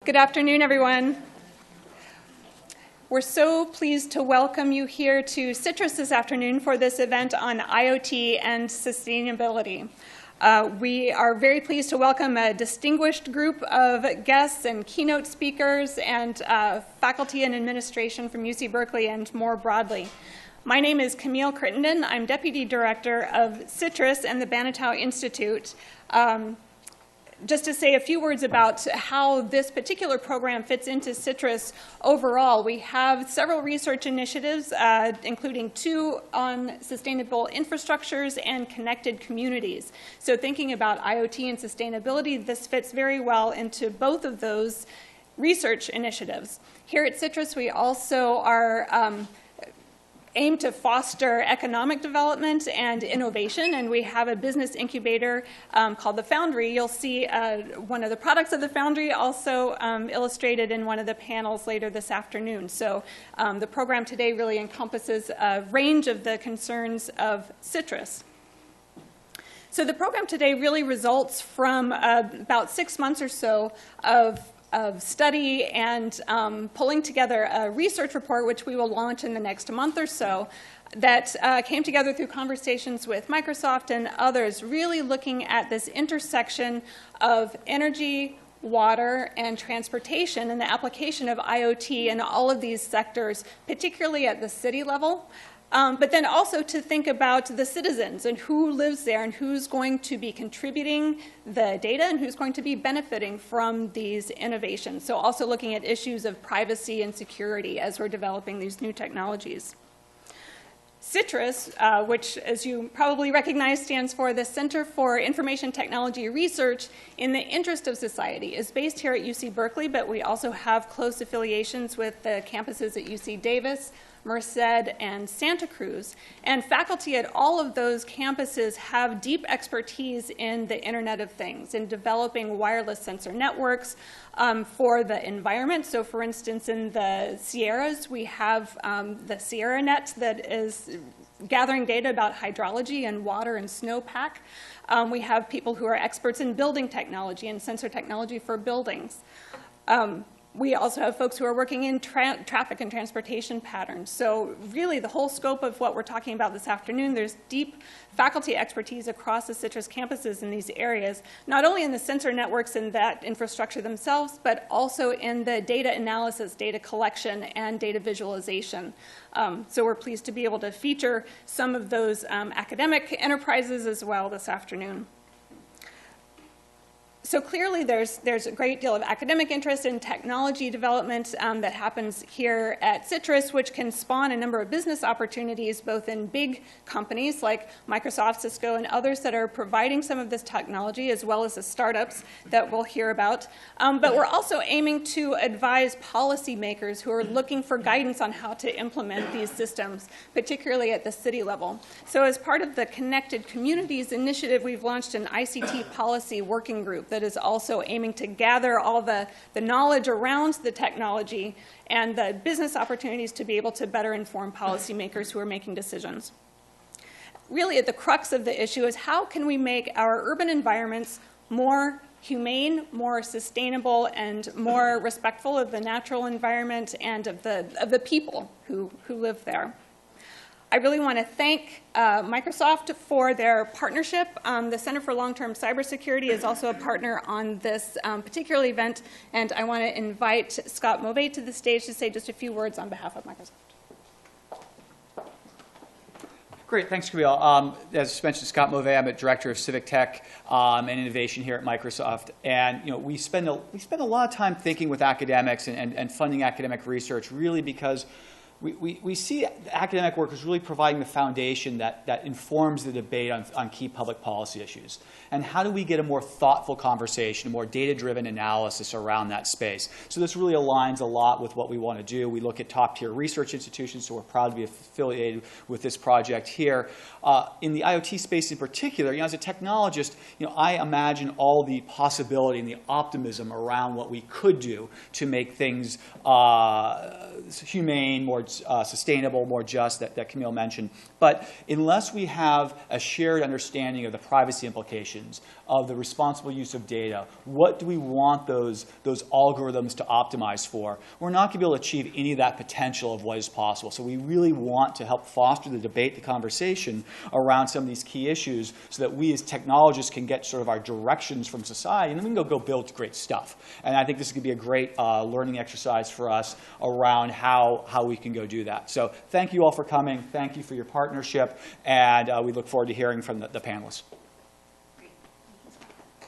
Good afternoon, everyone. We're so pleased to welcome you here to Citrus this afternoon for this event on IoT and sustainability. We are very pleased to welcome a distinguished group of guests and keynote speakers and faculty and administration from UC Berkeley and more broadly. My name is Camille Crittenden. I'm Deputy Director of Citrus and the Banatao Institute. Just to say a few words about how this particular program fits into Citrus overall, we have several research initiatives, including 2 on sustainable infrastructures and connected communities. So thinking about IoT and sustainability, this fits very well into both of those research initiatives. Here at Citrus, we also aim to foster economic development and innovation, and we have a business incubator called the Foundry. You'll see one of the products of the Foundry also illustrated in one of the panels later this afternoon. So the program today really encompasses a range of the concerns of Citrus. So the program today really results from about 6 months or so of study and pulling together a research report, which we will launch in the next month or so, that came together through conversations with Microsoft and others, really looking at this intersection of energy, water, and transportation and the application of IoT in all of these sectors, particularly at the city level. But then also to think about the citizens and who lives there and who's going to be contributing the data and who's going to be benefiting from these innovations. So also looking at issues of privacy and security as we're developing these new technologies. Citrus, which as you probably recognize stands for the Center for Information Technology Research in the Interest of Society, is based here at UC Berkeley, but we also have close affiliations with the campuses at UC Davis, Merced, and Santa Cruz. And faculty at all of those campuses have deep expertise in the Internet of Things, in developing wireless sensor networks for the environment. So for instance, in the Sierras, we have the SierraNet that is gathering data about hydrology and water and snowpack. We have people who are experts in building technology and sensor technology for buildings. We also have folks who are working in traffic and transportation patterns. So really the whole scope of what we're talking about this afternoon, there's deep faculty expertise across the Citrus campuses in these areas, not only in the sensor networks and that infrastructure themselves, but also in the data analysis, data collection, and data visualization. So we're pleased to be able to feature some of those academic enterprises as well this afternoon. So clearly there's a great deal of academic interest in technology development that happens here at Citrus, which can spawn a number of business opportunities, both in big companies like Microsoft, Cisco, and others that are providing some of this technology, as well as the startups that we'll hear about. But we're also aiming to advise policymakers who are looking for guidance on how to implement these systems, particularly at the city level. So as part of the Connected Communities initiative, we've launched an ICT policy working group that is also aiming to gather all the knowledge around the technology and the business opportunities to be able to better inform policymakers who are making decisions. Really at the crux of the issue is how can we make our urban environments more humane, more sustainable, and more respectful of the natural environment and of the people who live there. I really want to thank Microsoft for their partnership. The Center for Long-Term Cybersecurity is also a partner on this particular event, and I want to invite Scott Mauvais to the stage to say just a few words on behalf of Microsoft. Great, thanks, Camille. As mentioned, Scott Mauvais, I'm a director of civic tech and innovation here at Microsoft. And we spend a lot of time thinking with academics and funding academic research, really because we see academic work as really providing the foundation that informs the debate on key public policy issues. And how do we get a more thoughtful conversation, a more data-driven analysis around that space? So this really aligns a lot with what we want to do. We look at top-tier research institutions, so we're proud to be affiliated with this project here. In the IoT space in particular, as a technologist, I imagine all the possibility and the optimism around what we could do to make things humane, more sustainable, more just that Camille mentioned. But unless we have a shared understanding of the privacy implications, of the responsible use of data, what do we want those algorithms to optimize for, we're not going to be able to achieve any of that potential of what is possible. So we really want to help foster the debate, the conversation around some of these key issues so that we as technologists can get sort of our directions from society, and then we can go build great stuff. And I think this is going to be a great learning exercise for us around how we can go do that. So thank you all for coming. Thank you for your partnership, and we look forward to hearing from the panelists.